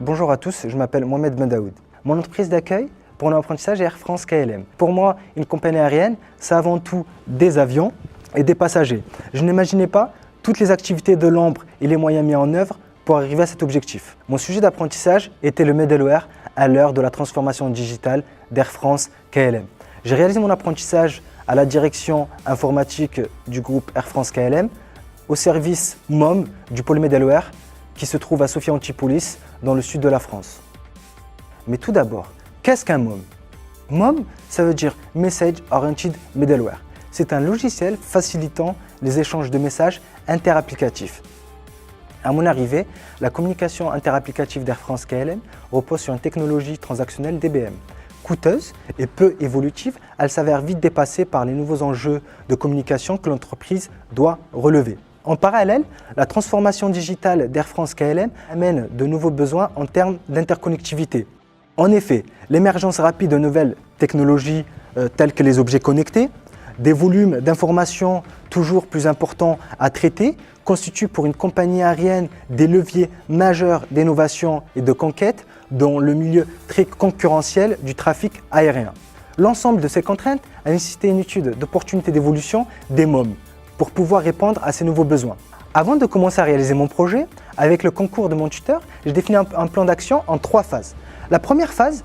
Bonjour à tous, je m'appelle Mohamed Bendaoud. Mon entreprise d'accueil pour l'apprentissage est Air France KLM. Pour moi, une compagnie aérienne, c'est avant tout des avions et des passagers. Je n'imaginais pas toutes les activités de l'ombre et les moyens mis en œuvre pour arriver à cet objectif. Mon sujet d'apprentissage était le middleware à l'heure de la transformation digitale d'Air France KLM. J'ai réalisé mon apprentissage à la direction informatique du groupe Air France KLM, au service MOM du pôle middleware qui se trouve à Sophia Antipolis dans le sud de la France. Mais tout d'abord, qu'est-ce qu'un MOM? MOM, ça veut dire Message Oriented Middleware. C'est un logiciel facilitant les échanges de messages interapplicatifs. À mon arrivée, la communication interapplicative d'Air France KLM repose sur une technologie transactionnelle DBM. Coûteuse et peu évolutive, elle s'avère vite dépassée par les nouveaux enjeux de communication que l'entreprise doit relever. En parallèle, la transformation digitale d'Air France KLM amène de nouveaux besoins en termes d'interconnectivité. En effet, l'émergence rapide de nouvelles technologies telles que les objets connectés, des volumes d'informations toujours plus importants à traiter, constituent pour une compagnie aérienne des leviers majeurs d'innovation et de conquête dans le milieu très concurrentiel du trafic aérien. L'ensemble de ces contraintes a nécessité une étude d'opportunité d'évolution des MOM pour pouvoir répondre à ces nouveaux besoins. Avant de commencer à réaliser mon projet, avec le concours de mon tuteur, j'ai défini un plan d'action en 3 phases. La première phase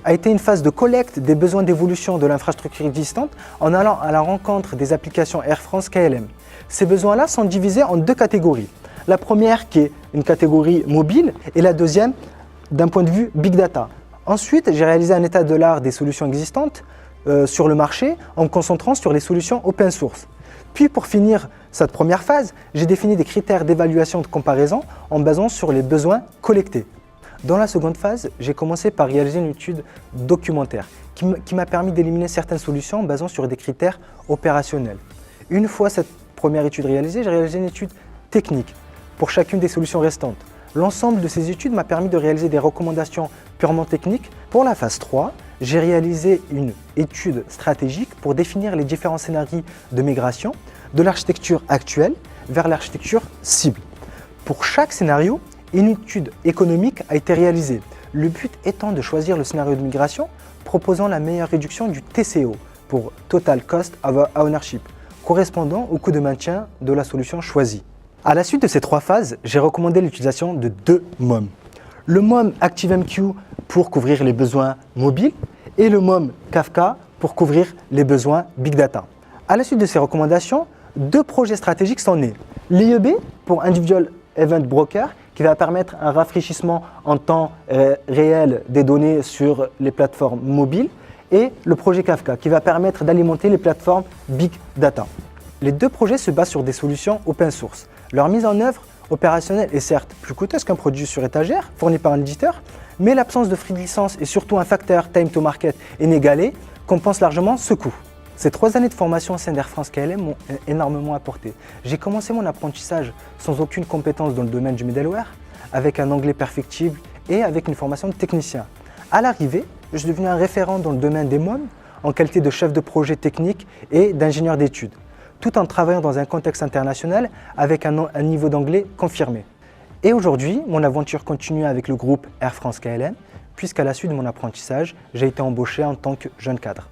a été une phase de collecte des besoins d'évolution de l'infrastructure existante en allant à la rencontre des applications Air France KLM. Ces besoins-là sont divisés en 2 catégories. La première qui est une catégorie mobile et la deuxième d'un point de vue Big Data. Ensuite, j'ai réalisé un état de l'art des solutions existantes sur le marché en me concentrant sur les solutions open source. Puis pour finir cette première phase, j'ai défini des critères d'évaluation de comparaison en basant sur les besoins collectés. Dans la seconde phase, j'ai commencé par réaliser une étude documentaire qui m'a permis d'éliminer certaines solutions en basant sur des critères opérationnels. Une fois cette première étude réalisée, j'ai réalisé une étude technique pour chacune des solutions restantes. L'ensemble de ces études m'a permis de réaliser des recommandations purement techniques. Pour la phase 3, j'ai réalisé une étude stratégique pour définir les différents scénarios de migration de l'architecture actuelle vers l'architecture cible. Pour chaque scénario, une étude économique a été réalisée, le but étant de choisir le scénario de migration proposant la meilleure réduction du TCO pour Total Cost of Ownership, correspondant au coût de maintien de la solution choisie. À la suite de ces 3 phases, j'ai recommandé l'utilisation de 2 MOM. Le MOM ActiveMQ pour couvrir les besoins mobiles et le MOM Kafka pour couvrir les besoins Big Data. À la suite de ces recommandations, 2 projets stratégiques sont nés. L'IEB pour Individual Event Broker qui va permettre un rafraîchissement en temps réel des données sur les plateformes mobiles et le projet Kafka qui va permettre d'alimenter les plateformes Big Data. Les 2 projets se basent sur des solutions open source. Leur mise en œuvre opérationnelle est certes plus coûteuse qu'un produit sur étagère fourni par un éditeur, mais l'absence de frais de licence et surtout un facteur time to market inégalé compense largement ce coût. Ces 3 années de formation au sein d'Air France KLM m'ont énormément apporté. J'ai commencé mon apprentissage sans aucune compétence dans le domaine du middleware, avec un anglais perfectible et avec une formation de technicien. À l'arrivée, je suis devenu un référent dans le domaine des MOM en qualité de chef de projet technique et d'ingénieur d'études, tout en travaillant dans un contexte international avec un niveau d'anglais confirmé. Et aujourd'hui, mon aventure continue avec le groupe Air France KLM, puisqu'à la suite de mon apprentissage, j'ai été embauché en tant que jeune cadre.